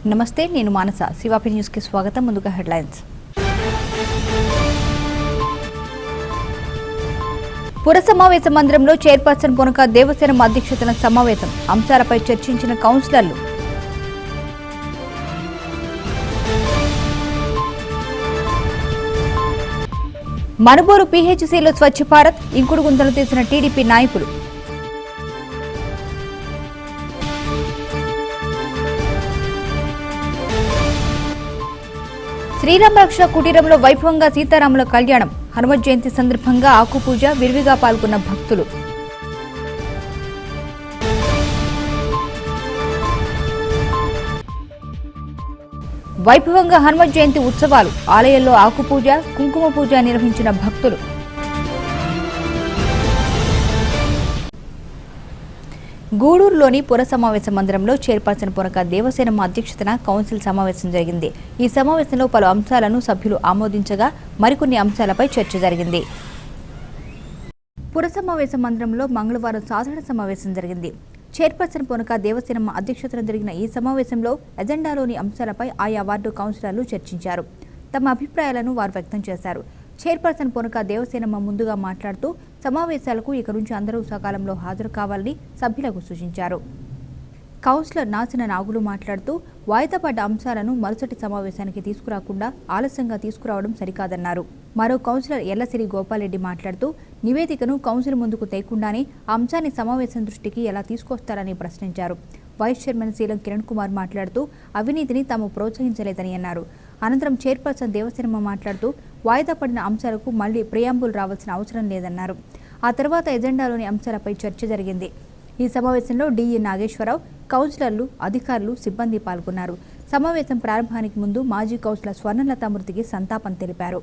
నమస్తే, నేను మానస. శివాపి న్యూస్ కి స్వాగతం. ముందుగా హెడ్లైన్స్. పుర సమావేశ మందిరంలో చైర్పర్సన్ పొనక దేవసేన అధ్యక్షతన సమావేశం. అంశాలపై చర్చించిన కౌన్సిలర్లు. మనుబోలు పీహెచ్సీలో స్వచ్ఛ భారత్ ఇంకుడు గుంతలు తీసిన టీడీపీ నాయకులు. శ్రీరామ రక్ష కుటీరంలో వైభవంగా సీతారాముల కళ్యాణం. హనుమత్ జయంతి సందర్భంగా ఆకుపూజ, విరివిగా పాల్గొన్న భక్తులు. వైభవంగా హనుమత్ జయంతి ఉత్సవాలు. ఆలయంలో ఆకుపూజ, కుంకుమ పూజ నిర్వహించిన భక్తులు. గూడూరులోని పుర సమావేశ మందిరంలో చైర్పర్సన్ పొనక దేవసేన అధ్యక్షతన కౌన్సిల్ సమావేశం జరిగింది. ఈ సమావేశంలో పలు అంశాలను సభ్యులు ఆమోదించగా మరికొన్ని అంశాలపై చర్చ జరిగింది. పుర సమావేశ మందిరంలో మంగళవారం సాధారణ సమావేశం జరిగింది. చైర్పర్సన్ పొనక దేవసేన అధ్యక్షతన జరిగిన ఈ సమావేశంలో ఎజెండాలోని అంశాలపై ఆయా వార్డు కౌన్సిలర్లు చర్చించారు. తమ అభిప్రాయాలను వారు వ్యక్తం చేశారు. చైర్పర్సన్ పొనక దేవసేనమ్మ ముందుగా మాట్లాడుతూ సమావేశాలకు ఇక నుంచి అందరూ సకాలంలో హాజరు కావాలని సభ్యులకు సూచించారు. కౌన్సిలర్ నాసిన నాగులు మాట్లాడుతూ వాయిదా పడ్డ అంశాలను మరుసటి సమావేశానికి తీసుకురాకుండా ఆలస్యంగా తీసుకురావడం సరికాదన్నారు. మరో కౌన్సిలర్ ఎల్లసిరి గోపాలరెడ్డి మాట్లాడుతూ నివేదికను కౌన్సిల్ ముందుకు తేకుండానే ఆ అంశాన్ని సమావేశం దృష్టికి ఎలా తీసుకొస్తారని ప్రశ్నించారు. వైస్ చైర్మన్ శీలం కిరణ్ కుమార్ మాట్లాడుతూ అవినీతిని తాము ప్రోత్సహించలేదని అన్నారు. అనంతరం చైర్పర్సన్ దేవసేనమ్మ మాట్లాడుతూ వాయిదా పడిన అంశాలకు మళ్లీ ప్రియాంబుల్ రావాల్సిన అవసరం లేదన్నారు. ఆ తర్వాత ఎజెండాలోని అంశాలపై చర్చ జరిగింది. ఈ సమావేశంలో డిఈ నాగేశ్వరరావు, కౌన్సిలర్లు, అధికారులు, సిబ్బంది పాల్గొన్నారు. సమావేశం ప్రారంభానికి ముందు మాజీ కౌన్సిలర్ స్వర్ణలత మృతికి సంతాపం తెలిపారు.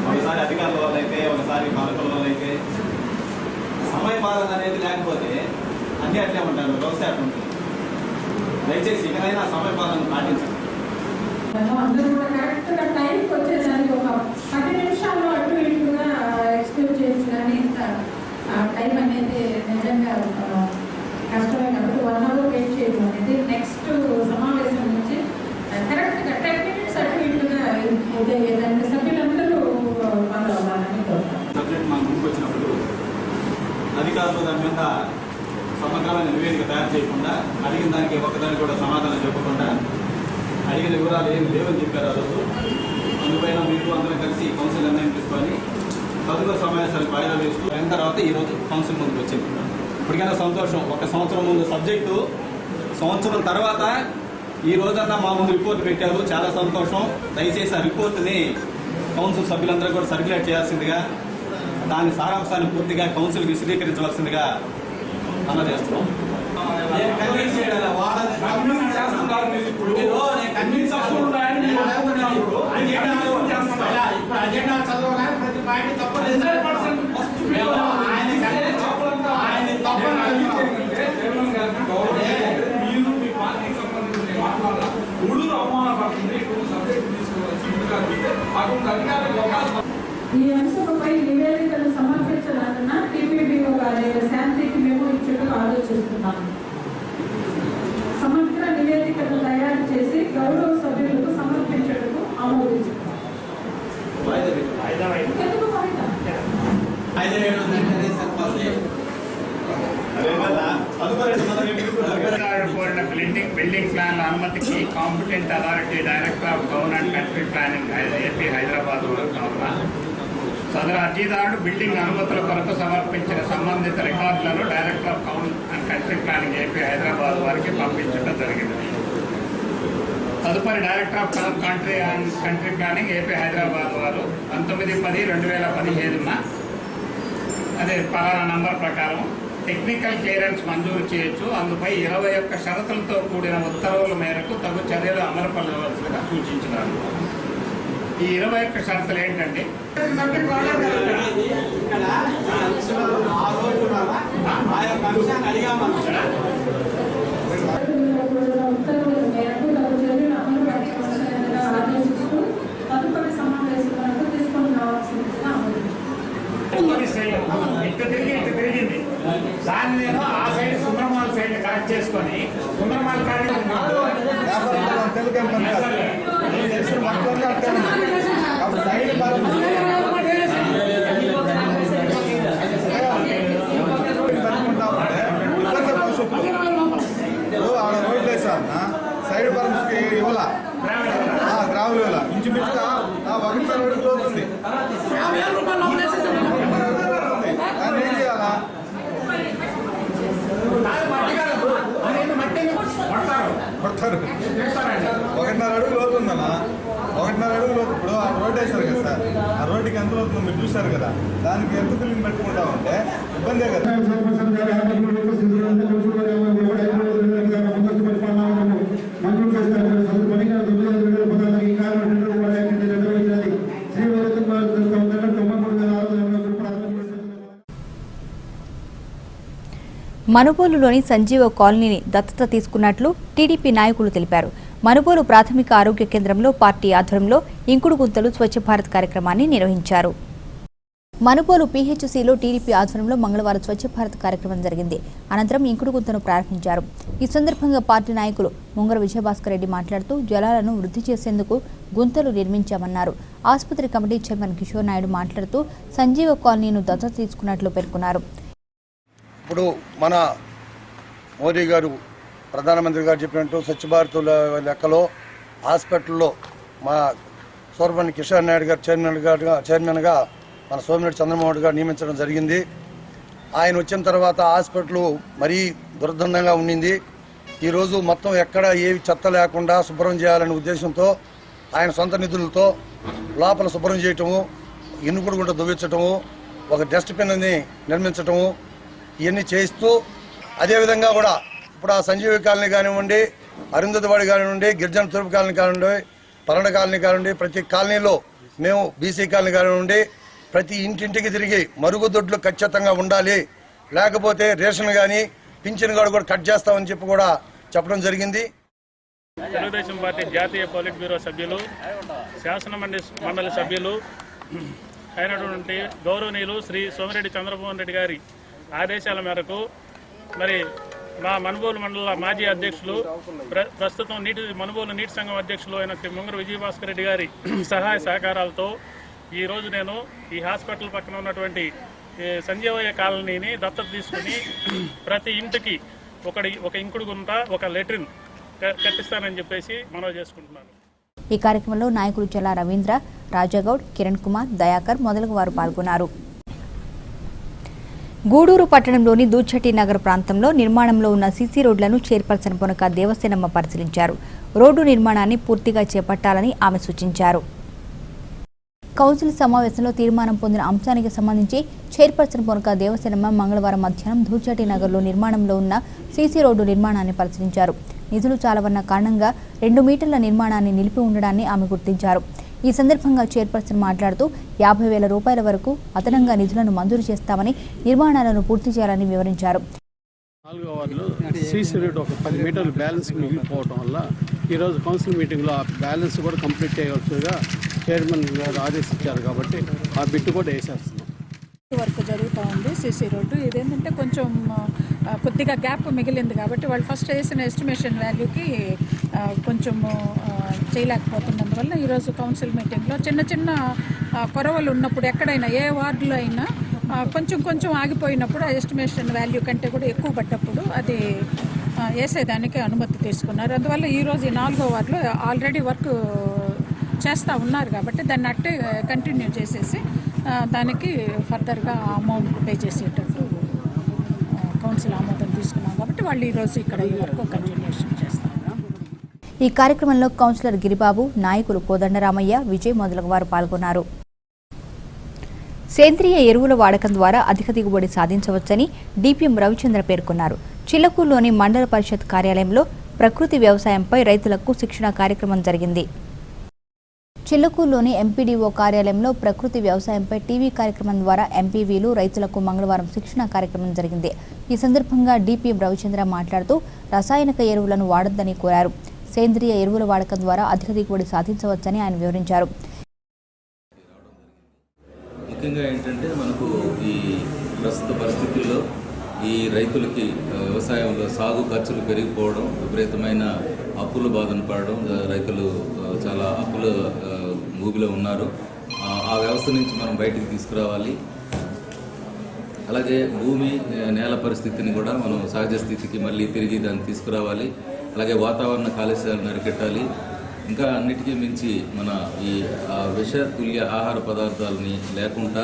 ఒకసారి అధికారుల వల్ల అయితే, ఒకసారి పాలకుల వల్ల అయితే సమయ పాలన అనేది లేకపోతే అన్నీ అట్లే ఉంటారు, వ్యవసాయ ఉంటుంది. దయచేసి ఇకనైనా సమయ పాలన పాటించండి. అందరూ కూడా కరెక్ట్గా టైంకి వచ్చేసరికి ఒక 10 నిమిషాల్లో అటు ఇటుగా ఎక్స్క్యూజ్ చేసి కానీ ఇంత టైం అనేది నిజంగా కష్టమే కాబట్టి 1 అవర్ వెయిట్ చేయడం అనేది నెక్స్ట్ సమావేశం నుంచి కరెక్ట్గా 10 మినిట్స్ అటు ఇటుగా ఇదే సభ్యులందరూ ఫాలో అవ్వాలని కోరుతాం. సబ్జెక్ట్ మా ముందుకు వచ్చినప్పుడు అధికారులు దాని మీద సమగ్రమైన నివేదిక తయారు చేయకుండా, అడిగిన దానికి ఒకదానికి కూడా సమాధానం చెప్పకుండా, అడిగిన వివరాలు ఏమి లేవని చెప్పారు. ఆ రోజు అందుపైన మీరు అందరం కలిసి కౌన్సిల్ నిర్ణయం తీసుకొని తదుపరి సమావేశాలకు వాయిదా వేస్తూ అయిన తర్వాత ఈరోజు కౌన్సిల్ ముందుకు వచ్చింది. ఇప్పటికైనా సంతోషం. 1 సంవత్సరం ముందు సబ్జెక్టు, సంవత్సరం తర్వాత ఈ రోజన్నా మా ముందు రిపోర్ట్ పెట్టారు, చాలా సంతోషం. దయచేసి ఆ రిపోర్ట్ని కౌన్సిల్ సభ్యులందరూ కూడా సర్క్యులేట్ చేయాల్సిందిగా, దాని సారాంశాన్ని పూర్తిగా కౌన్సిల్కి విశదీకరించవలసిందిగా అందజేస్తున్నాం. ఈ అంశంపై నివేదికలు సమర్పించాలన్న టీపీడీఓ గారి శాంతికి మేము ఇచ్చేందుకు ఆలోచిస్తున్నాము. సమగ్ర నివేదికను తయారు చేసి గౌరవ సభ్యులకు సమర్పించేందుకు ఆమోదించుకున్నాం. బిల్డింగ్ ప్లాన్ల అనుమతికి competent authority director of town and country planning AP Hyderabad కావున సదరు అర్జీదారుడు బిల్డింగ్ అనుమతుల కొరకు సమర్పించిన సంబంధిత రికార్డులను director of town and country planning AP Hyderabad వారికి పంపించడం జరిగింది. తదుపరి director of town country and country planning AP Hyderabad వారు 19/10/2017 అదే పలానా నంబర్ ప్రకారం టెక్నికల్ క్లియరెన్స్ మంజూరు చేయొచ్చు, అందుపై 21 షరతులతో కూడిన ఉత్తర్వుల మేరకు తగు చర్యలు అమలుపరచవలసిందిగా సూచించినారు. ఈ 21 షరతులు ఏంటంటే ఉత్తర్వుల మేరకు తగు చర్యలు అమలు పరచవలసిందిగా ఆదేశిస్తూ తదుపరి సమావేశం ఇటు తిరిగింది. దాన్ని నేను ఆ సైడ్ సుందరమాల సైడ్ కరెక్ట్ చేసుకొని సుందరమాల రోడ్లు వేసాం సైడ్ పరంస్కి ఇవ్వాల గ్రావులు ఇవ్వాల ఇంచుమించుగా 1.5 అడుగులు అవుతుంది. దాన్ని ఏం చేయాలా? 1.5 అడుగులు అవుతుందన్నా. 1.5 అడుగులు ఇప్పుడు ఆ రోడ్డు వేశారు కదా సార్, ఆ రోడ్డుకి ఎంత అవుతుందో మీరు చూశారు కదా, దానికి ఎంత బిల్లింగ్ పెట్టుకుంటామంటే ఇబ్బందే కదా. మనుబోలులోని సంజీవ కాలనీని దత్తత తీసుకున్నట్లు టీడీపీ నాయకులు తెలిపారు. మనుబోలు ప్రాథమిక ఆరోగ్య కేంద్రంలో పార్టీ ఆధ్వర్యంలో ఇంకుడు గుంతలు స్వచ్ఛ భారత్ కార్యక్రమాన్ని నిర్వహించారు. మనుబోలు పీహెచ్సీలో టీడీపీ ఆధ్వర్యంలో మంగళవారం స్వచ్ఛ భారత్ కార్యక్రమం జరిగింది. అనంతరం ఇంకుడు గుంతను ప్రారంభించారు. ఈ సందర్భంగా పార్టీ నాయకులు ముంగర విజయభాస్కర్ రెడ్డి మాట్లాడుతూ జలాలను వృద్ధి చేసేందుకు గుంతలు నిర్మించామన్నారు. ఆసుపత్రి కమిటీ చైర్మన్ కిషోర్ నాయుడు మాట్లాడుతూ సంజీవ కాలనీను దత్తత తీసుకున్నట్లు పేర్కొన్నారు. ఇప్పుడు మన మోదీ గారు ప్రధానమంత్రి గారు చెప్పినట్టు స్వచ్ఛ భారత్ లెక్కలో హాస్పిటల్లో మా సోర్పల్లి కిషోర్ నాయుడు గారు చైర్మన్గా మన సోమిరెడ్డి చంద్రమోహన్ గారు నియమించడం జరిగింది. ఆయన వచ్చిన తర్వాత హాస్పిటల్ మరీ దుర్గంధంగా ఉండింది. ఈరోజు మొత్తం ఎక్కడ ఏ చెత్త లేకుండా శుభ్రం చేయాలనే ఉద్దేశంతో ఆయన సొంత నిధులతో లోపల శుభ్రం చేయటము, ఇనుకుడు గుంట దువ్వించటము, ఒక డస్ట్బిన్ని నిర్మించటము ఇవన్నీ చేస్తూ, అదేవిధంగా కూడా ఇప్పుడు ఆ సంజీవి కాలనీ కానివ్వండి, అరుంధతివాడి కానివ్వండి, గిరిజన తూర్పు కాలనీ కానివ్వండి, పరణ కాలనీ కానివ్వండి, ప్రతి కాలనీలో మేము బీసీ కాలనీ కానివ్వండి ప్రతి ఇంటింటికి తిరిగి మరుగుదొడ్లు ఖచ్చితంగా ఉండాలి, లేకపోతే రేషన్ కానీ పింఛన్ కూడా కట్ చేస్తామని చెప్పి కూడా చెప్పడం జరిగింది. తెలుగుదేశం పార్టీ జాతీయ పొలిట్ బ్యూరో సభ్యులు, శాసన మండలి సభ్యులు అయినటువంటి గౌరవనీయులు శ్రీ సోమిరెడ్డి చంద్రమోహన్ రెడ్డి గారి ఆదేశాల మేరకు మరి మా మనుబోలు మండల మాజీ అధ్యక్షులు, ప్రస్తుతం మనుబోలు నీటి సంఘం అధ్యక్షులు అయిన శ్రీ ముంగర విజయభాస్కర్ రెడ్డి గారి సహాయ సహకారాలతో ఈరోజు నేను ఈ హాస్పిటల్ పక్కన ఉన్నటువంటి సంజీవయ్య కాలనీని దత్తత తీసుకుని ప్రతి ఇంటికి ఒక ఇంకుడు గుంట, ఒక లెట్రిన్ కట్టిస్తానని చెప్పేసి మనవి చేసుకుంటున్నాను. ఈ కార్యక్రమంలో నాయకులు చల్లా రవీంద్ర, రాజాగౌడ్, కిరణ్ కుమార్, దయాకర్ మొదలగు వారు పాల్గొన్నారు. గూడూరు పట్టణంలోని దూచటి నగర్ ప్రాంతంలో నిర్మాణంలో ఉన్న సీసీ రోడ్లను చైర్పర్సన్ పొనక దేవసేనమ్మ పరిశీలించారు. రోడ్డు నిర్మాణాన్ని పూర్తిగా చేపట్టాలని ఆమె సూచించారు. కౌన్సిల్ సమావేశంలో తీర్మానం పొందిన అంశానికి సంబంధించి చైర్పర్సన్ పొనక దేవసేనమ్మ మంగళవారం మధ్యాహ్నం దూచటి నగర్లో నిర్మాణంలో ఉన్న సీసీ రోడ్డు నిర్మాణాన్ని పరిశీలించారు. నిధులు చాలవన్న కారణంగా 2 మీటర్ల నిర్మాణాన్ని నిలిపి ఉండడాన్ని ఆమె గుర్తించారు. ఈ సందర్భంగా చైర్పర్సన్ మాట్లాడుతూ 50,000 రూపాయల వరకు అదనంగా నిధులను మంజూరు చేస్తామని, నిర్మాణాలను పూర్తి చేయాలని వివరించారు. 4వ వార్డులో సీసీ రోడ్ ఒక 10 మీటర్లు బ్యాలెన్స్ మిగిలిపోవడం వల్ల ఈరోజు కౌన్సిల్ మీటింగ్లో ఆ బ్యాలెన్స్ కూడా కంప్లీట్ చేయవలసిగా చైర్మన్ గారు ఆదేశించారు. కాబట్టి ఆ బిట్టు కూడా వేసేస్తున్నాం. వర్క్ జరుగుతూ ఉంది. సీసీ రోడ్డు ఇదేంటంటే కొంచెం కొద్దిగా గ్యాప్ మిగిలింది కాబట్టి వాళ్ళు ఫస్ట్ వేసిన ఎస్టిమేషన్ వాల్యూకి కొంచెము చేయలేకపోతున్నందువల్ల ఈరోజు కౌన్సిల్ మీటింగ్లో చిన్న చిన్న కొరవలు ఉన్నప్పుడు ఎక్కడైనా ఏ వార్డులో అయినా కొంచెం ఆగిపోయినప్పుడు ఆ ఎస్టిమేషన్ వాల్యూ కంటే కూడా ఎక్కువ పడ్డప్పుడు అది వేసేదానికి అనుమతి తీసుకున్నారు. అందువల్ల ఈరోజు ఈ 4వ వార్డులో ఆల్రెడీ వర్క్ చేస్తూ ఉన్నారు కాబట్టి దాన్ని అట్టే కంటిన్యూ చేసేసి దానికి ఫర్దర్గా అమౌంట్ పే చేసేటట్టు కౌన్సిల్ ఆమోదం తీసుకున్నాం కాబట్టి వాళ్ళు ఈరోజు ఇక్కడ ఈ వర్క్ కంటిన్యూషన్ చేస్తారు. ఈ కార్యక్రమంలో కౌన్సిలర్ గిరిబాబు, నాయకులు కోదండరామయ్య, విజయ్ మొదలగు వారు పాల్గొన్నారు. సేంద్రియ ఎరువుల వాడకం ద్వారా అధిక దిగుబడి సాధించవచ్చని డిపిఎం రవిచంద్ర పేర్కొన్నారు. చిల్లకూరులోని మండల పరిషత్ కార్యాలయంలో ప్రకృతి వ్యవసాయంపై రైతులకు శిక్షణ కార్యక్రమం జరిగింది. చిల్లకూరులోని ఎంపీడీఓ కార్యాలయంలో ప్రకృతి వ్యవసాయంపై టీవీ కార్యక్రమం ద్వారా ఎంపీవీలు రైతులకు మంగళవారం శిక్షణ కార్యక్రమం జరిగింది. ఈ సందర్భంగా డిపిఎం రవిచంద్ర మాట్లాడుతూ రసాయనిక ఎరువులను వాడొద్దని కోరారు. సేంద్రియ ఎరువుల వాడకం ద్వారా అధిక దిగుబడి సాధించవచ్చని ఆయన వివరించారు. ముఖ్యంగా ఏంటంటే మనకు ఈ ప్రస్తుత పరిస్థితుల్లో ఈ రైతులకి వ్యవసాయంలో సాగు ఖర్చులు పెరిగిపోవడం, విపరీతమైన అప్పుల బాధను పడడం, రైతులు చాలా అప్పుల ఊబిలో ఉన్నారు. ఆ వ్యవస్థ నుంచి మనం బయటికి తీసుకురావాలి. అలాగే భూమి నేల పరిస్థితిని కూడా మనం సహజ స్థితికి మళ్ళీ తిరిగి దాన్ని తీసుకురావాలి. అలాగే వాతావరణ కాలుష్యాలను అరికట్టాలి. ఇంకా అన్నిటికీ మించి మన ఈ విషతుల్య ఆహార పదార్థాలని లేకుండా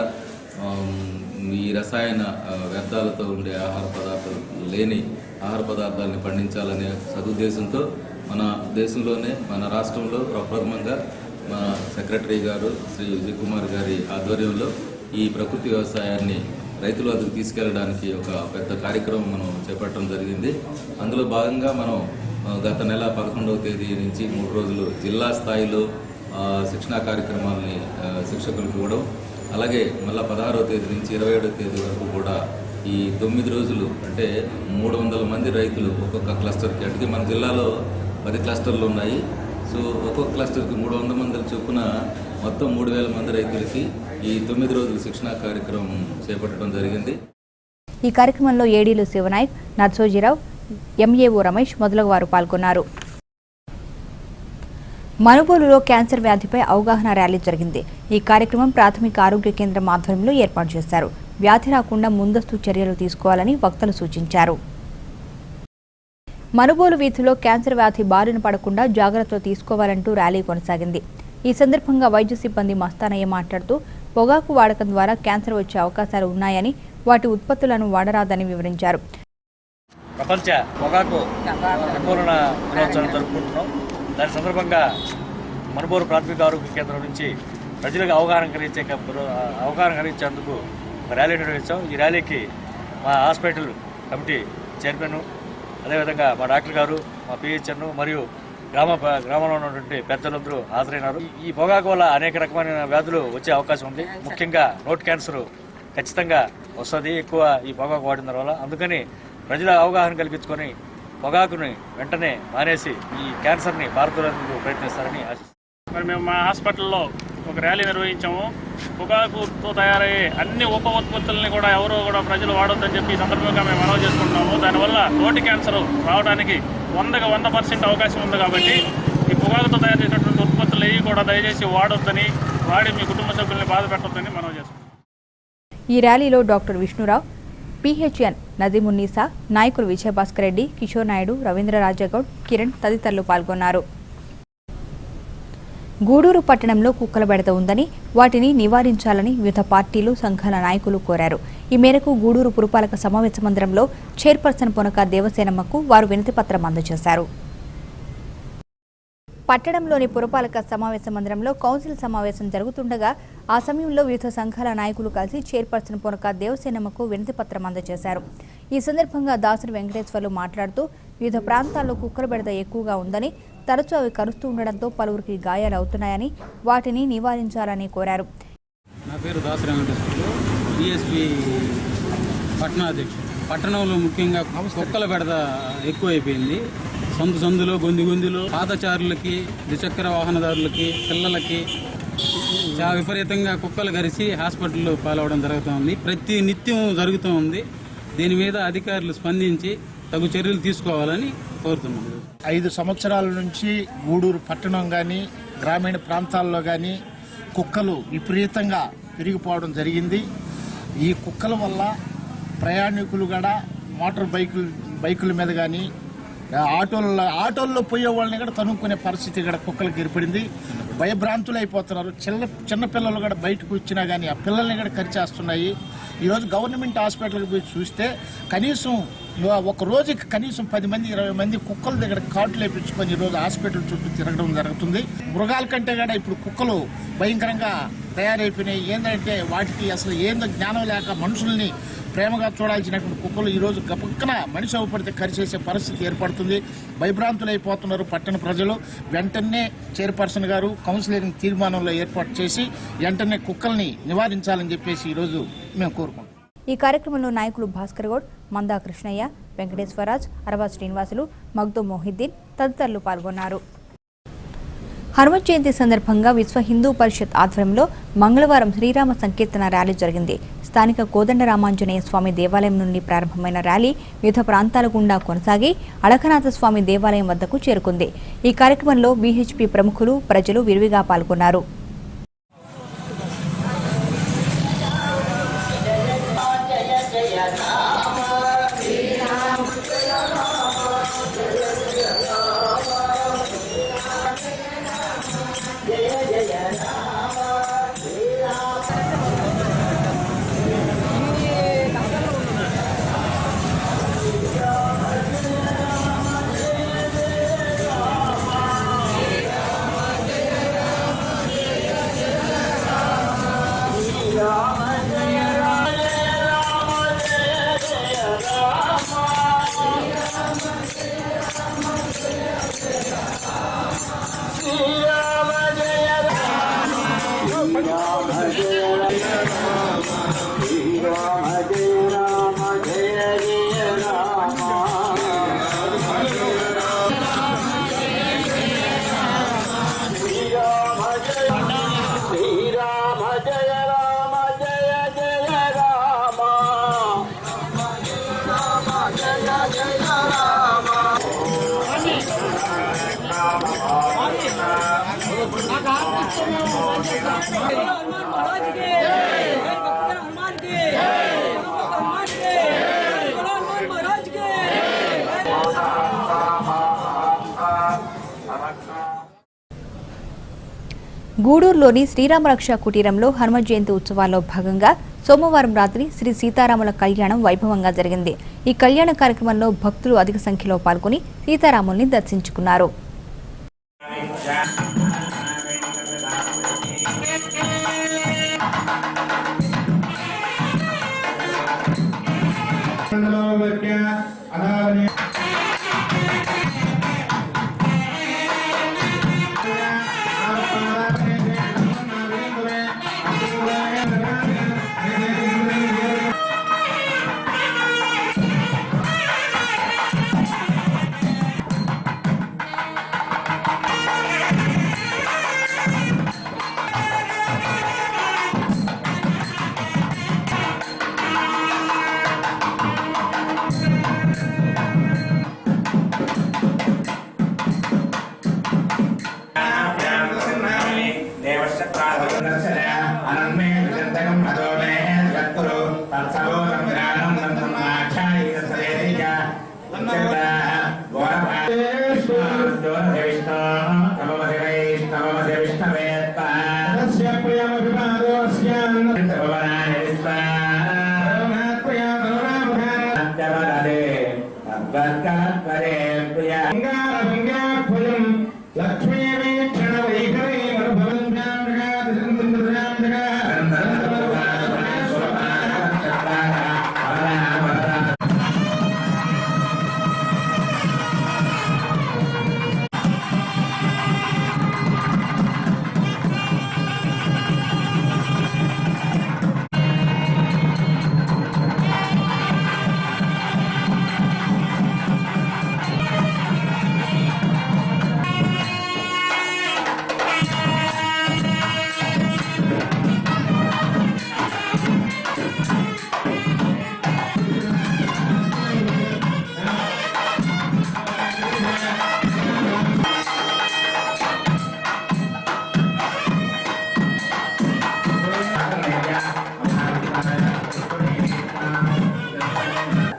ఈ రసాయన వ్యర్థాలతో ఉండే ఆహార పదార్థాలు లేని ఆహార పదార్థాలని పండించాలనే సదుద్దేశంతో మన దేశంలోనే మన రాష్ట్రంలో ప్రప్రథమంగా మన సెక్రటరీ గారు శ్రీ విజయ్ కుమార్ గారి ఆధ్వర్యంలో ఈ ప్రకృతి వ్యవసాయాన్ని రైతుల వద్దకు తీసుకెళ్లడానికి ఒక పెద్ద కార్యక్రమం మనం చేపట్టడం జరిగింది. అందులో భాగంగా మనం గత నెల 11వ తేదీ నుంచి 3 రోజులు జిల్లా స్థాయిలో శిక్షణా కార్యక్రమాలని శిక్షకులకు ఇవ్వడం, అలాగే మళ్ళీ 16వ తేదీ నుంచి 27వ తేదీ వరకు కూడా ఈ 9 రోజులు అంటే 300 మంది రైతులు ఒక్కొక్క క్లస్టర్కి, అంటే మన జిల్లాలో 10 క్లస్టర్లు ఉన్నాయి. సో ఒక్కొక్క క్లస్టర్కి 300 మంది చొప్పున మొత్తం 3000 మంది రైతులకి ఈ 9 రోజుల శిక్షణా కార్యక్రమం చేపట్టడం జరిగింది. ఈ కార్యక్రమంలో ఏడీలు శివనాయక్, నర్సోజీరావు, ఎంఏఓ రమేష్ మొదలగు వారు పాల్గొన్నారు. మనుబోలులో క్యాన్సర్ వ్యాధిపై అవగాహన ర్యాలీ జరిగింది. ఈ కార్యక్రమం ప్రాథమిక ఆరోగ్య కేంద్రం ఆధ్వర్యంలో ఏర్పాటు చేశారు. వ్యాధి రాకుండా ముందస్తు చర్యలు తీసుకోవాలని వక్తలు సూచించారు. మనుబోలు వీధిలో క్యాన్సర్ వ్యాధి బారిన పడకుండా జాగ్రత్తలు తీసుకోవాలంటూ ర్యాలీ కొనసాగింది. ఈ సందర్భంగా వైద్య సిబ్బంది మస్తానయ్య మాట్లాడుతూ పొగాకు వాడకం ద్వారా క్యాన్సర్ వచ్చే అవకాశాలు ఉన్నాయని, వాటి ఉత్పత్తులను వాడరాదని వివరించారు. ప్రపంచ పొగాకు నిర్మూలన దినోత్సవం జరుపుకుంటున్నాం. దాని సందర్భంగా మనుబోలు ప్రాథమిక ఆరోగ్య కేంద్రం నుంచి ప్రజలకు అవగాహన కలిగించేందుకు ర్యాలీ నిర్వహించాం. ఈ ర్యాలీకి మా హాస్పిటల్ కమిటీ చైర్మన్, అదేవిధంగా మా డాక్టర్ గారు, మా పిహెచ్ఎన్ మరియు గ్రామంలో ఉన్నటువంటి పెద్దలందరూ హాజరైనారు. ఈ పొగాకు వల్ల అనేక రకమైన వ్యాధులు వచ్చే అవకాశం ఉంది. ముఖ్యంగా నోటి క్యాన్సర్ ఖచ్చితంగా వస్తుంది ఎక్కువ ఈ పొగాకు వాడిన వల్ల. అందుకని ప్రజల అవగాహన కల్పించుకొని పొగాకుని వెంటనే మానేసి ఈ క్యాన్సర్ని పారదోలేందుకు ప్రయత్నిస్తారని ఆశిస్తున్నాం. మరి మేము మా హాస్పిటల్లో ఒక ర్యాలీ నిర్వహించాము. పొగాకుతో తయారయ్యే అన్ని ఉప ఉత్పత్తులని కూడా ఎవరో కూడా ప్రజలు వాడొద్దని చెప్పి ఈ సందర్భంగా మేము మనవి చేసుకుంటున్నాము. దానివల్ల నోటి క్యాన్సర్ రావడానికి 100% అవకాశం ఉంది. కాబట్టి ఈ పొగాకుతో తయారు చేసినటువంటి ఉత్పత్తులు ఏవి కూడా దయచేసి వాడొద్దని, వాడి మీ కుటుంబ సభ్యుల్ని బాధ పెట్టొద్దని మనవి చేసుకుంటాం. ఈ ర్యాలీలో డాక్టర్ విష్ణురావు, పిహెచ్ఎన్ నదీమున్నీసా, నాయకులు విజయభాస్కర్ రెడ్డి, కిషోర్ నాయుడు, రవీంద్ర రాజగౌడ్, కిరణ్ తదితరులు పాల్గొన్నారు. గూడూరు పట్టణంలో కుక్కల బెడద ఉందని, వాటిని నివారించాలని వివిధ పార్టీలు, సంఘాల నాయకులు కోరారు. ఈ మేరకు గూడూరు పురపాలక సమావేశ మందిరంలో చైర్పర్సన్ పొనక దేవసేనమ్మకు వారు వినతిపత్రం అందజేశారు. పట్టణంలోని పురపాలక సమావేశ మందిరంలో కౌన్సిల్ సమావేశం జరుగుతుండగా ఆ సమయంలో వివిధ సంఘాల నాయకులు కలిసి చైర్పర్సన్ పొనక దేవసేనమ్మకు వినతిపత్రం అందజేశారు. ఈ సందర్భంగా దాసరి వెంకటేశ్వర్లు మాట్లాడుతూ వివిధ ప్రాంతాల్లో కుక్కల బెడద ఎక్కువగా ఉందని, తరచూ అవి కరుస్తూ ఉండడంతో పలువురికి గాయాలు అవుతున్నాయని, వాటిని నివారించాలని కోరారు. నా పేరు దాసరి వెంకటేశ్వర్లు, డిఎస్పీ పట్టణాధ్యక్షుడు. పట్టణంలో ముఖ్యంగా కుక్కల బెడద ఎక్కువైపోయింది. సందులో గొంతులో పాదచారులకి, ద్విచక్ర వాహనదారులకి, పిల్లలకి చాలా విపరీతంగా కుక్కలు కరిసి హాస్పిటల్లో పాలవడం జరుగుతుంది. ప్రతి నిత్యం జరుగుతూ ఉంది. దీని మీద అధికారులు స్పందించి తగు చర్యలు తీసుకోవాలని కోరుతున్నాం. 5 సంవత్సరాల నుంచి గూడూరు పట్టణం కానీ గ్రామీణ ప్రాంతాల్లో కానీ కుక్కలు విపరీతంగా పెరిగిపోవడం జరిగింది. ఈ కుక్కల వల్ల ప్రయాణికులు కూడా మోటార్ బైకుల మీద కానీ ఆటోల్లో పోయే వాళ్ళని కూడా తనుక్కునే పరిస్థితి ఇక్కడ కుక్కలకు ఏర్పడింది. భయభ్రాంతులు అయిపోతున్నారు. చిన్నపిల్లలు కూడా బయటకు వచ్చినా కానీ ఆ పిల్లల్ని కూడా కరిచేస్తున్నాయి. ఈరోజు గవర్నమెంట్ హాస్పిటల్కి పోయి చూస్తే కనీసం ఒక రోజుకి కనీసం 10 మంది 20 మంది కుక్కల దగ్గర కాట్లు వేయించుకొని ఈరోజు హాస్పిటల్ చుట్టూ తిరగడం జరుగుతుంది. మృగాల కంటే కూడా ఇప్పుడు కుక్కలు భయంకరంగా తయారైపోయినాయి. ఏంటంటే వాటికి అసలు ఏందో జ్ఞానం లేక మనుషుల్ని ప్రేమగా చూడాల్సినటువంటి కుక్కలు ఈరోజు పక్కన మనిషి అవపడితే కరిచేసే పరిస్థితి ఏర్పడుతుంది. భయభ్రాంతులైపోతున్నారు పట్టణ ప్రజలు. వెంటనే చైర్పర్సన్ గారు కౌన్సిలింగ్ తీర్మానంలో ఏర్పాటు చేసి వెంటనే కుక్కల్ని నివారించాలని చెప్పేసి ఈరోజు మేము కోరుకుంటాం. ఈ కార్యక్రమంలో నాయకులు భాస్కర్ గౌడ్, మందా కృష్ణయ్య, వెంకటేశ్వరరాజ్, అరవా శ్రీనివాసులు, మగ్దో మొహిద్దీన్ తదితరులు పాల్గొన్నారు. హనుమత్ జయంతి సందర్భంగా విశ్వ హిందూ పరిషత్ ఆధ్వర్యంలో మంగళవారం శ్రీరామ సంకీర్తన ర్యాలీ జరిగింది. స్థానిక కోదండరామాంజనేయ స్వామి దేవాలయం నుండి ప్రారంభమైన ర్యాలీ వివిధ ప్రాంతాల గుండా కొనసాగి అడకనాథ స్వామి దేవాలయం వద్దకు చేరుకుంది. ఈ కార్యక్రమంలో బీహెచ్పీ ప్రముఖులు, ప్రజలు విరివిగా పాల్గొన్నారు. గూడూరులోని శ్రీరామరక్ష కుటీరంలో హనుమత్ జయంతి ఉత్సవాల్లో భాగంగా సోమవారం రాత్రి శ్రీ సీతారాముల కళ్యాణం వైభవంగా జరిగింది. ఈ కళ్యాణ కార్యక్రమంలో భక్తులు అధిక సంఖ్యలో పాల్గొని సీతారాముల్ని దర్శించుకున్నారు.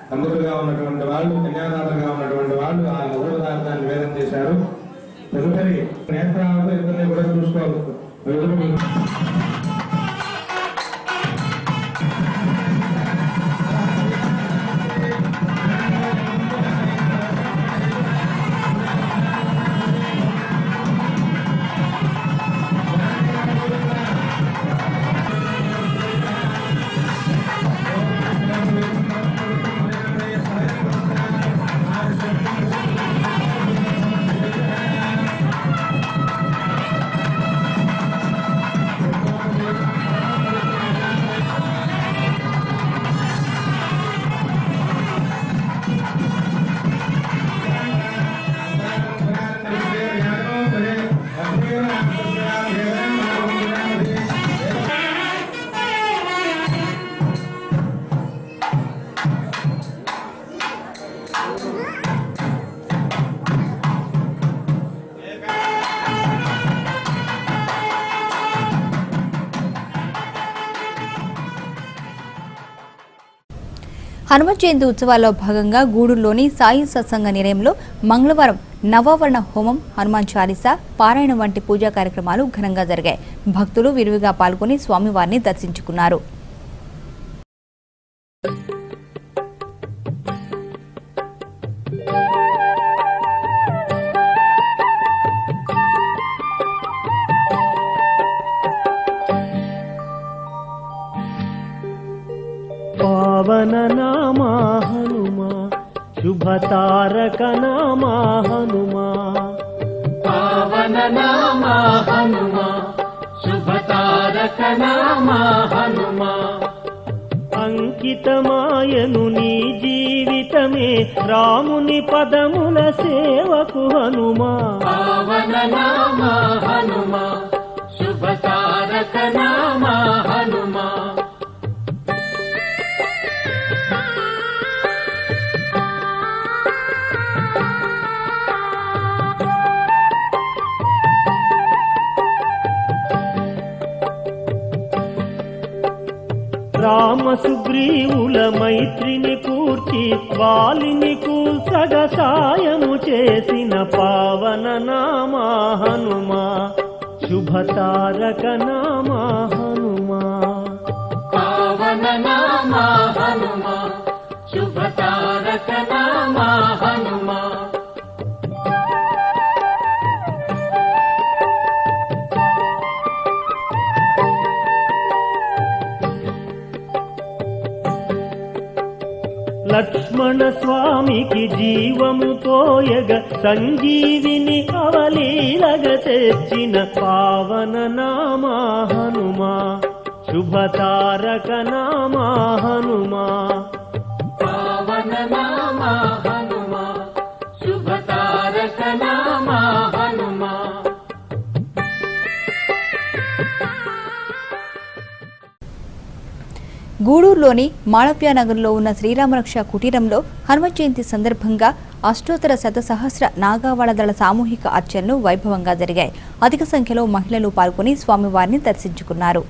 సంబులుగా ఉన్నటువంటి వాళ్ళు, కన్యాదాతలుగా ఉన్నటువంటి వాళ్ళు ఆ లఘు పదార్థాన్ని నివేదన చేశారు. తదుపరి నేత్రాలతో ఇద్దరిని కూడా చూసుకోవాలి. హనుమ జయంతి ఉత్సవాల్లో భాగంగా గూడూరులోని సాయి సత్సంగ నిలయంలో మంగళవారం నవావరణ హోమం, హనుమాన్ చాలీసా, పారాయణం వంటి పూజా కార్యక్రమాలు ఘనంగా జరిగాయి. భక్తులు విరివిగా పాల్గొని స్వామివారిని దర్శించుకున్నారు. पावन नामा हनुमा शुभ तारक नामा हनुमा पावन नामा हनुमा शुभ तारक नामा हनुमा अंकितमायनु नी जीवितमे रामुनि पदमुल सेवकु हनुमा पावन नामा हनुमा शुभ तारक नामा हनुमा రామ సుగ్రీవుల మైత్రిని కూర్చి వాలిని కూల్చగ సాయము చేసిన పావన నామా హనుమా శుభ తారక నామా హనుమా పావన నామా హనుమా శుభ తారక నామా హనుమా లక్ష్మణ స్వామికి జీవము తోయగ సంజీవిని అవలీలగ తెచ్చిన పావన నామా హనుమా శుభ తారక నామా హనుమా పావన నామా హనుమా శుభ తారక నామా హనుమా గూడూరులోని మాళవ్యానగర్లో ఉన్న శ్రీరామరక్ష కుటీరంలో హనుమ జయంతి సందర్భంగా అష్టోత్తర శతసహస్ర నాగావళదళ సామూహిక అర్చనలు వైభవంగా జరిగాయి. అధిక సంఖ్యలో మహిళలు పాల్గొని స్వామివారిని దర్శించుకున్నారు.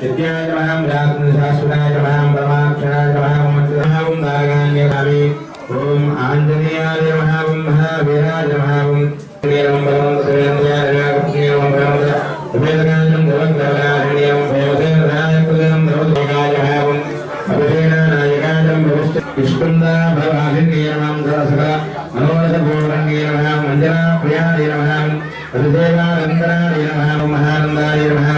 नित्याय नमः शाश्वताय नमः परमाक्षराय नमः मंत्रहां नागान्यभामि ओम आंजनेयाय नमः ओम महावीराय नमः ओम नीलम परमं सुरेन्द्राय नमः परमं वेदनायं देवग्रहारणीयं वेदनाय कुलम देवगाय नमः ओम अभिषेना नायकायं भविष्य विष्णुंदा भवादिन्य नमः दरसका मनोरथ पूर्णन्य नमः मंजना प्रियाय नमः अभिषेकानंदनाय नमः महानंदाय नमः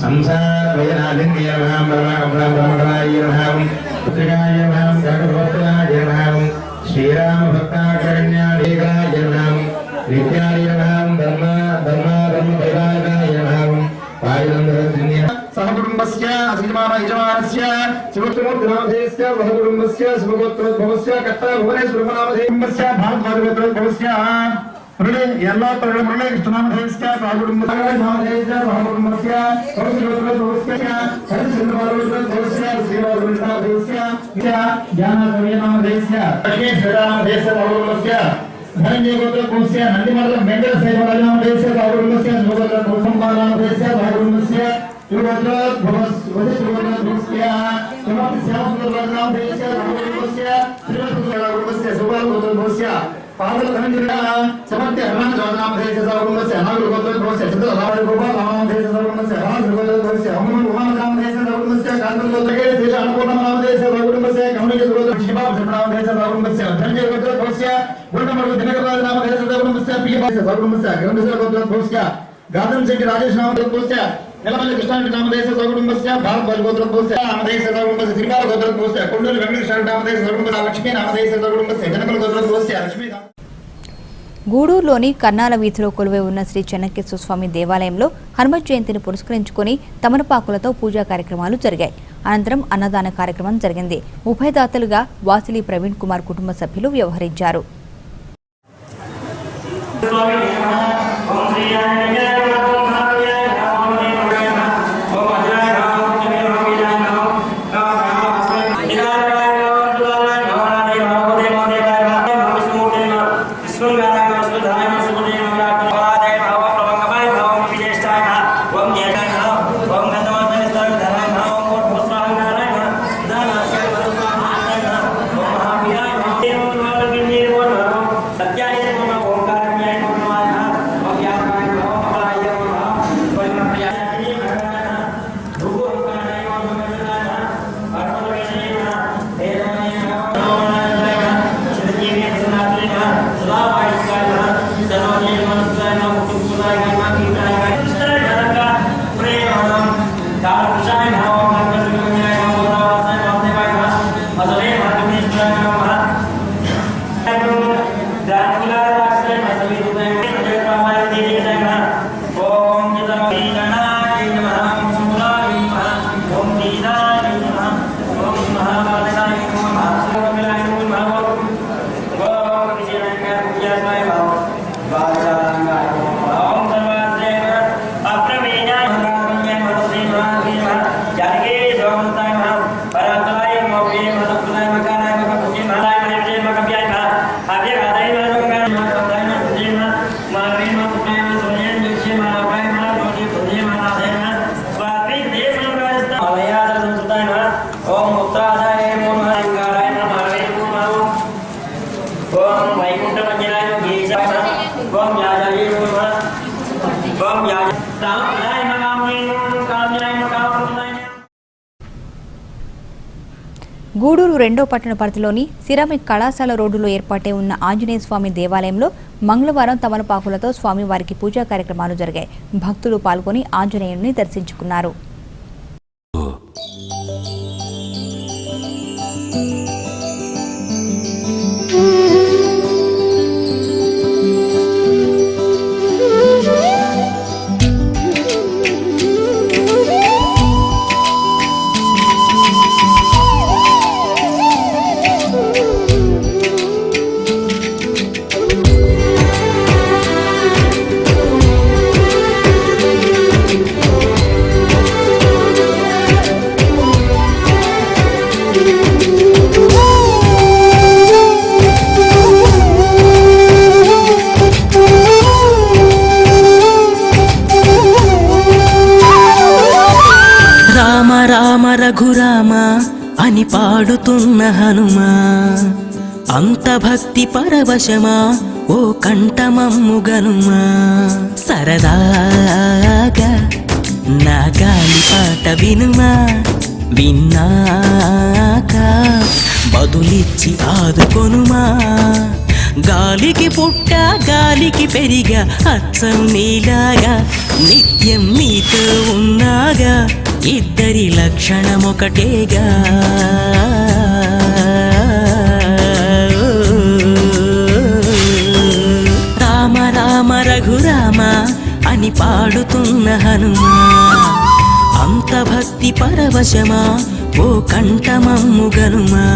संसार वैरादिन्य नमः ब्रह्मणाय नमः पुत्रकाय नमः जगद्भक्ताय नमः श्रीराम भक्ताकरण्याय नमः नित्याय नमः धर्म वैरागाय नमः पायनंदरन्य सहकुटुम्बस्य अश्रीमानयजमानस्य शिवत्वमूर्तिनामधेयस्य सहकुटुम्बस्य शिवगोत्रोद्भवस्य कट्टा भुवनेश्वरनामधेयस्य भारतभागवतोद्भवस्य ಎಲ್ಲ ಮುರಳಿ ಕೃಷ್ಣನಾಮಧೇಯಸ್ಯ ಸಾಗುಡುಂಬಸ್ಯ ಮಹಾಗುಡುಂಬಸ್ಯ ಪರಶುರೋದ್ಭವಸ್ಯ ಹರಿಶ್ಚಂದ್ರಮಾರುದ್ಭವಸ್ಯ ಶ್ರೀವಾರುಣಾಮಧೇಯಸ್ಯ ಜ್ಞಾನ ಸಮಯನಾಮಧೇಯಸ್ಯ ಲಕ್ಷ್ಮೀ ಶ್ರೀರಾಮಧೇಯಸ್ಯ ಸಾಗುಡುಂಬಸ್ಯ ಧನಂಜಯ ಗೋತ್ರೋದ್ಭವಸ್ಯ ನಂದಿಮರದ ವೆಂಕಟ ಶೈವರಾಜನಾಮಧೇಯಸ್ಯ ಸಾಗುಡುಂಬಸ್ಯ ಸುಭದ್ರ ಭೂಸಂಪಾದನಾಮಧೇಯಸ್ಯ ಸಾಗುಡುಂಬಸ್ಯ ಶ್ರೀಗೋತ್ರೋದ್ಭವಸ್ಯ ಸಮರ್ಥ ಶ್ಯಾಮಸುಂದರನಾಮಧೇಯಸ್ಯ ಸಾಗುಡುಂಬಸ್ಯ ಶ್ರೀವತ್ಸರಾಗುಡುಂಬಸ್ಯ ಸುಭಾಗೋತ್ರೋದ್ಭವಸ್ಯ पादल धनंजय समर्थ हनुमान रामनामधेय सागुणस्य अनागुल गोत्रोद्भवस्य चित्रराम गोपाल रामनामधेय सागुणस्य राज गोत्रोद्भवस्य हनुमान उमानामधेय सागुणस्य कांतल गोत्रके देश अन्नपूर्णामधेय सागुणस्य कमनिक गोत्र शिवाब नामधेय सागुणस्य धनंजय गोत्रोद्भवस्य गुणमर्ग दिनकराज नामधेय सागुणस्य पीएम सागुणस्य ग्रंथसर गोत्रोद्भवस्य गादम शेट्टी राजेश नामधेय निलमल्లి కృష్ణారెడ్డి నామధేయ సాగుడుంబస్య భారద్వాజ్ గోత్రోద్భవస్య నామధేయ సాగుడుంబస్య శ్రీకాళ గోత్రోద్భవస్య కొండూరి వెంకటేశ్వర నామధేయ సాగుడుంబస్య లక్ష్మీ నామధేయ సాగుడుంబస్య జనకల గోత్రోద్భవస్య లక్ష్మీ. గూడూరులోని కర్నాల వీధిలో కొలువై ఉన్న శ్రీ చెన్నకేశ్వర స్వామి దేవాలయంలో హనుమ జయంతిని పురస్కరించుకుని తమలపాకులతో పూజా కార్యక్రమాలు జరిగాయి. అనంతరం అన్నదాన కార్యక్రమం జరిగింది. ఉభయదాతలుగా వాసిలి ప్రవీణ్ కుమార్ కుటుంబ సభ్యులు వ్యవహరించారు. గూడూరు 2వ పట్టణ పరిధిలోని సిరామిక్ కళాశాల రోడ్డులో ఏర్పాటై ఉన్న ఆంజనేయ స్వామి దేవాలయంలో మంగళవారం తమలపాకులతో స్వామివారికి పూజా కార్యక్రమాలు జరిగాయి. భక్తులు పాల్గొని ఆంజనేయుడిని దర్శించుకున్నారు. రఘురామ అని పాడుతున్న హనుమా, అంత భక్తి పరవశమా ఓ కంఠమమ్ముగనుమా. సరదాగా నా గాలి పాట వినుమా, విన్నాక బదులిచ్చి ఆదుకొనుమా. గాలికి పుట్ట గాలికి పెరిగా అచ్చం నీలాగా, నిత్యం నీతో ఉన్నాగా ఇద్దరి లక్షణమొకటేగా. రామ రామ రఘురామ అని పాడుతున్న హనుమా, అంత భక్తి పరవశమా ఓ కంఠమమ్ముగనుమా.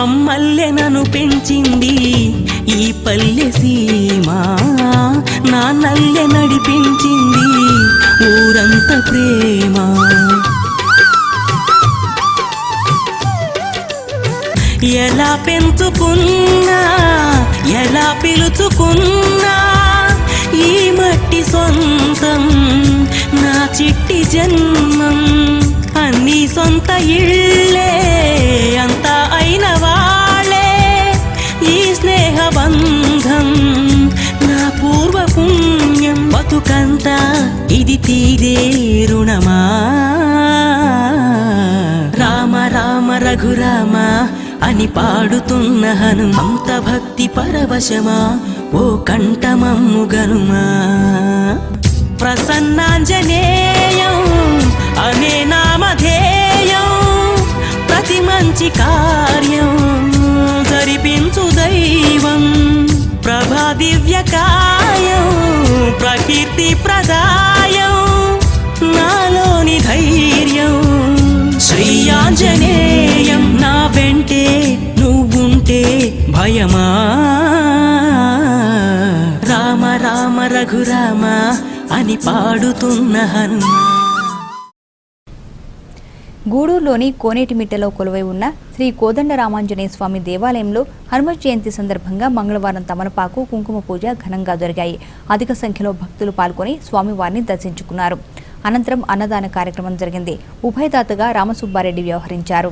అమ్మల్లెనను పెంచింది ఈ పల్లె సీమ, నాన్నల్లె నడిపించింది ఊరంత ప్రేమ. ఎలా పెంచుకున్నా ఎలా పిలుచుకున్నా ఈ మట్టి సొంతం నా చిట్టి జన్మం. అన్ని సొంత ఇళ్ళే అంతా అయిన వాళ్ళే ఈ స్నేహ బంధం నా పూర్వ పుణ్యం. బతుకంతా ఇది తీరే రుణమా. రామ రామ రఘురామ అని పాడుతున్న హనుమ, అంత భక్తి పరవశమా ఓ కంఠమమ్ముగనుమా. ప్రసన్నాంజనేయం అనే నామధేయం, ప్రతి మంచి కార్యం జరిపించు దైవం. ప్రభా దివ్యకాయం ప్రకీర్తి ప్రదాయం, నాలోని ధైర్యం శ్రీ ఆంజనేయం. నా వెంటే నువ్వుంటే భయమా. రామ రామ రఘురామ అని పాడుతున్న హనుమా. గూడూరులోని కోనేటిమిట్టలో కొలువై ఉన్న శ్రీ కోదండరామాంజనేయ స్వామి దేవాలయంలో హనుమ జయంతి సందర్భంగా మంగళవారం తమలపాకు కుంకుమ పూజ ఘనంగా జరిగాయి. అధిక సంఖ్యలో భక్తులు పాల్గొని స్వామివారిని దర్శించుకున్నారు. అనంతరం అన్నదాన కార్యక్రమం జరిగింది. ఉభయదాతగా రామసుబ్బారెడ్డి వ్యవహరించారు.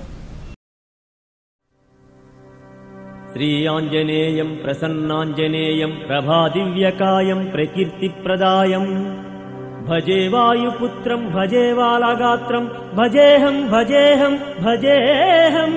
శ్రీ ఆంజనేయం ప్రసన్నాంజనేయం ప్రభాదివ్యకాయం ప్రకీర్తిప్రదాయం భజే వాయుపుత్రం భజే వాలగాత్రం భజేహం భజేహం భజేహం.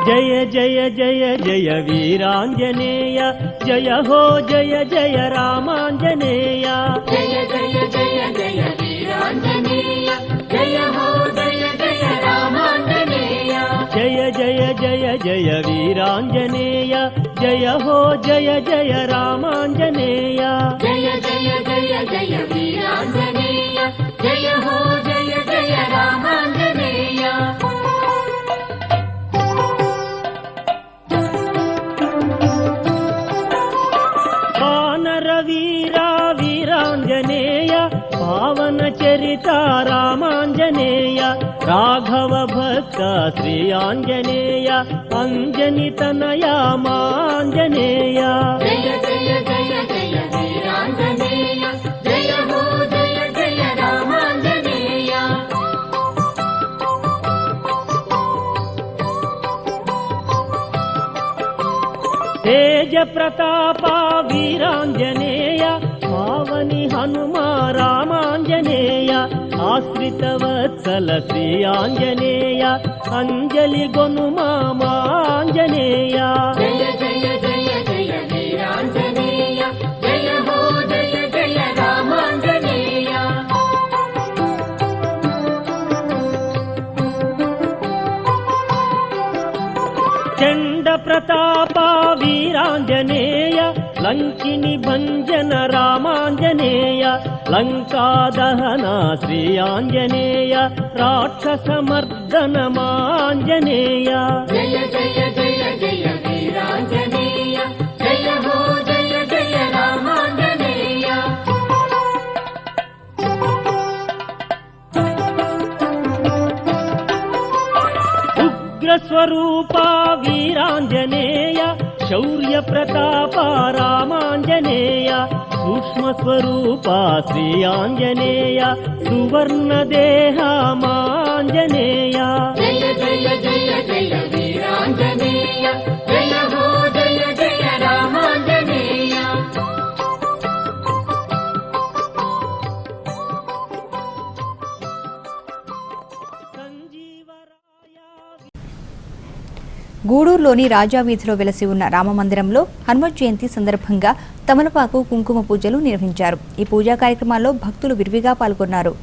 జయ జయ జయ జయ వీరాంజనేయ, జయ హో జయ జయ రామాంజనేయ. జయ జయ జయ జయ వీరాంజనేయ, జయ హో జయ జయ రామాంజనేయ. జయ జయ జయ జయ వీరాంజనేయ, జయ హో జయ జయ రామాంజనేయ. జయ జయ జయ జయ వీరాంజనేయ. జయ హో జయ జయ రామాంజనేయ వానర వీరా వీరాంజనేయ పావన చరిత రామాంజనేయ రాఘవ భక్త శ్రీ ఆంజనేయ అంజని తనయ మాంజనేయ జయ జయ జయ జయ వీరాంజనేయ జయ హో జయ జయ రామాంజనేయ తేజ ప్రతాప వీరాంజనేయ పావని హనుమ రామాంజనేయ ఆశ్రిత వత్సల శ్రీ ఆంజనేయ అంజలి గొనుమా మాంజనేయ జయ జయ జయ జయ వీరాంజనేయ జయ హో జయ జయ రామాంజనేయ చండ ప్రతాప వీరాంజనేయ లంకిని భంజన రామాంజనేయ లంకా దహన శ్రీ ఆంజనేయ రాక్షస మర్దన మాంజనేయ జయ జయ జయ జయ వీరాంజనేయ జయ హో జయ జయ రామాంజనేయ ఉగ్రస్వరూప వీరాంజనేయ శౌర్య ప్రతాప రామాంజనేయ సూక్ష్మ స్వరూప శ్రీ ఆంజనేయ సువర్ణ దేహ మాంజనేయ జయ జయ జయ జయ వీరాంజనేయ జయ హో జయ జయ రామాంజనేయ గూడూరులోని రాజా వీధిలో వెలసి ఉన్న రామమందిరంలో హనుమత్ జయంతి సందర్భంగా తమలపాకు కుంకుమ పూజలు నిర్వహించారు. ఈ పూజా కార్యక్రమాల్లో భక్తులు విరివిగా పాల్గొన్నారు.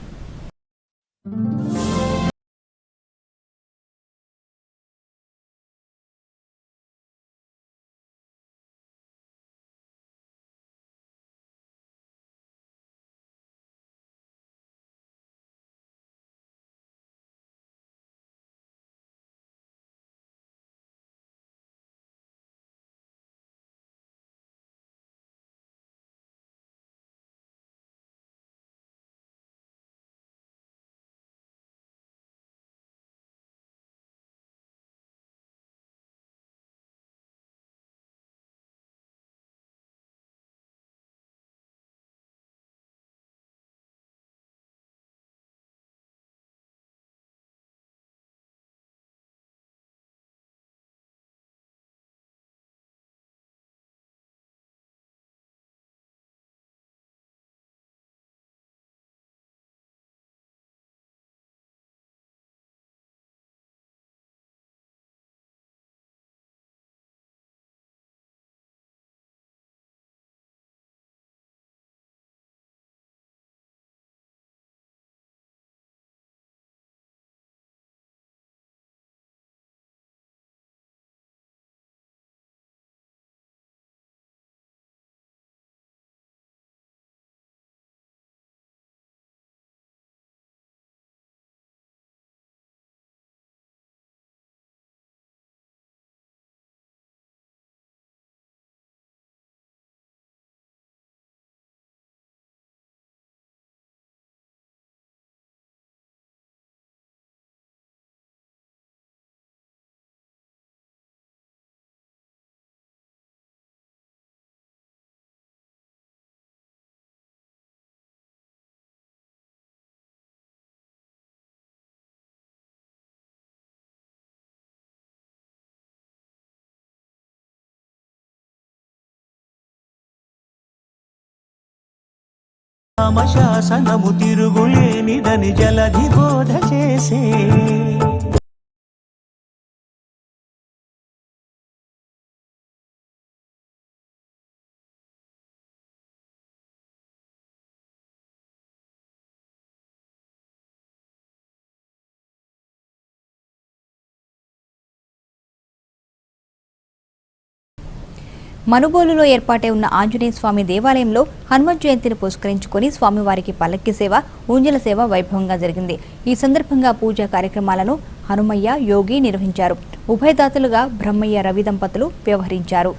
రామశాసనము తిరుగులేనిదని జలధి బోధ చేసే మనుబోలులో ఏర్పాటై ఉన్న ఆంజనేయ స్వామి దేవాలయంలో హనుమత్ జయంతిని పురస్కరించుకొని స్వామివారికి పల్లక్కి సేవ, ఊంజల సేవ వైభవంగా జరిగింది. ఈ సందర్భంగా పూజా కార్యక్రమాలను హనుమయ్య, యోగి నిర్వహించారు. ఉభయదాతలుగా బ్రహ్మయ్య, రవి దంపతులు వ్యవహరించారు.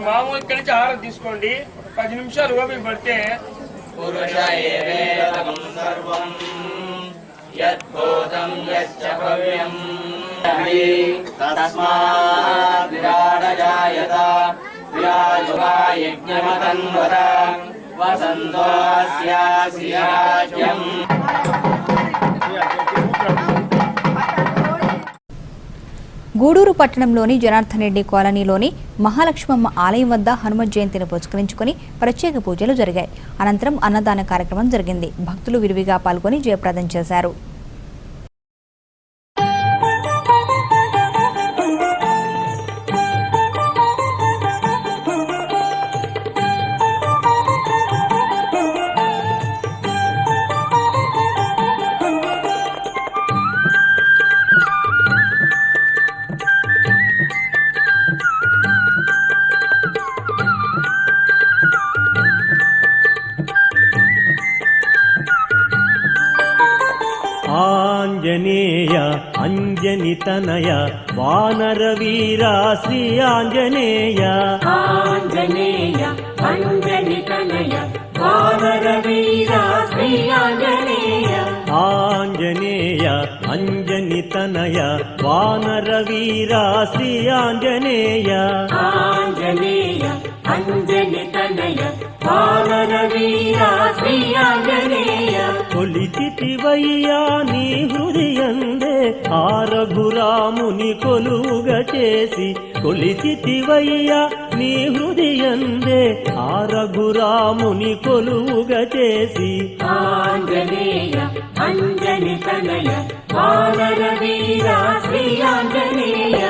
మామూలు ఇక్కడి నుంచి ఆహారం తీసుకోండి. 10 నిమిషాలు ఓపిక పడితే గూడూరు పట్టణంలోని జనార్దన్ రెడ్డి కాలనీలోని మహాలక్ష్మమ్మ ఆలయం వద్ద హనుమత్ జయంతిని పురస్కరించుకొని ప్రత్యేక పూజలు జరిగాయి. అనంతరం అన్నదాన కార్యక్రమం జరిగింది. భక్తులు విరివిగా పాల్గొని జయప్రదం చేశారు. ఆంజనేయ అంజనితనయ వానరవీర శ్రీ ఆంజనేయ ఆంజనేయ అంజనితనయ వానరవీర శ్రీ ఆంజనేయ ఆంజనేయ అంజనితనయ వానరవీర శ్రీ ఆంజనేయ ఆంజనేయ అంజనితనయ వానరవీర శ్రీ ఆంజనేయ కొలిచితివయ్యా నీ హృదయందే ఆ రఘురాముని కొలువుగా చేసి కొలిచితివయ్యా నీ హృదయందే ఆ రఘురాముని కొలువుగా చేసి ఆంజనేయ అంజనితనయ వానరవీర శ్రీ ఆంజనేయ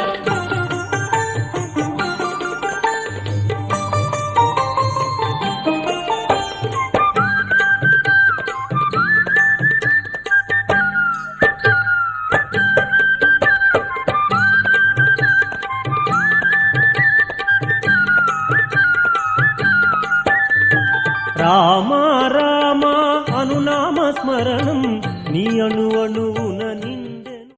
రామ రామ అనునామ స్మరణం నీ అణువణువున నిండెను.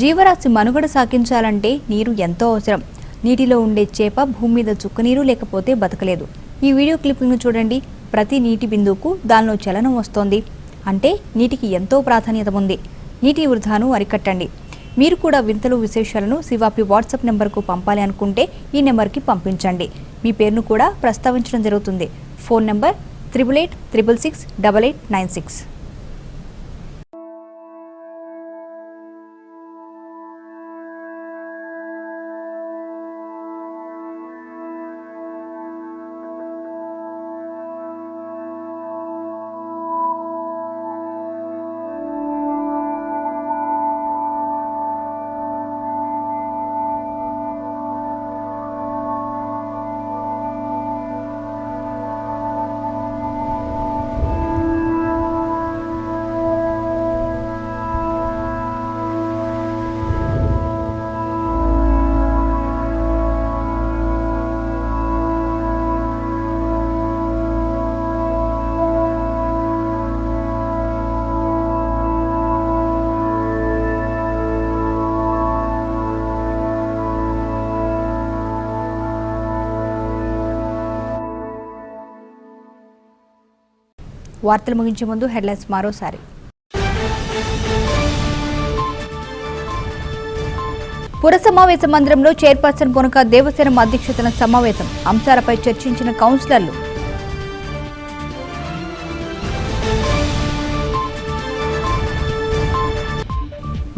జీవరాశి మనుగడ సాగించాలంటే నీరు ఎంతో అవసరం. నీటిలో ఉండే చేప భూమి మీద చుక్కనీరు లేకపోతే బతకలేదు. ఈ వీడియో క్లిప్పింగ్ను చూడండి. ప్రతి నీటి బిందువుకు దానిలో చలనం వస్తోంది. అంటే నీటికి ఎంతో ప్రాధాన్యత ఉంది. నీటి వృధాను అరికట్టండి. మీరు కూడా వింతలు విశేషాలను శివాపి వాట్సాప్ నెంబర్కు పంపాలి అనుకుంటే ఈ నెంబర్కి పంపించండి. మీ పేరును కూడా ప్రస్తావించడం జరుగుతుంది. Phone number 8886668896. వార్తలు ముగించే ముందు హెడ్లైన్స్ మరోసారి. పుర సమావేశ మందిరంలో చైర్పర్సన్ పొనక దేవసేనమ్మ అధ్యక్షతన సమావేశం. అంశాలపై చర్చించిన కౌన్సిలర్లు.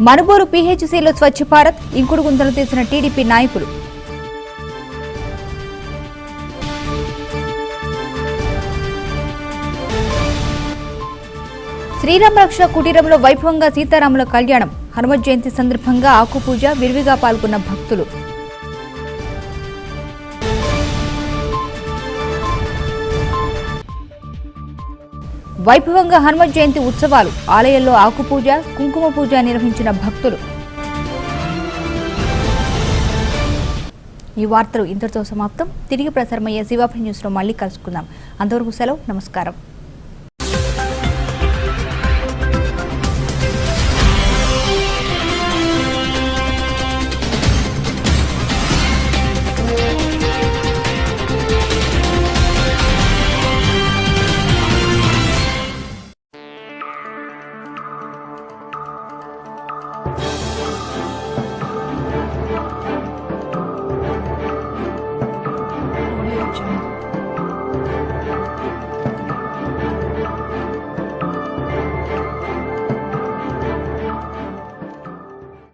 మనుబోలు పీహెచ్సీలో స్వచ్ఛ భారత్ ఇంకుడు గుంతలు తీసిన టీడీపీ నాయకులు. శ్రీరామ రక్ష కుటీరంలో వైభవంగా సీతారాముల కళ్యాణం. హనుమత్ జయంతి సందర్భంగా ఆకుపూజ విరివిగా పాల్గొన్న భక్తులు. వైభవంగా హనుమత్ జయంతి ఉత్సవాలు. ఆలయంలో ఆకుపూజ కుంకుమ పూజ నిర్వహించిన భక్తులు. ఈ వార్తలు ఇంతటితో సమాప్తం. తిరిగి ప్రసారమయ్యే శివాపి న్యూస్లో మళ్ళీ కలుసుకుందాం. అంతవరకు సెలవు. నమస్కారం. Jungle.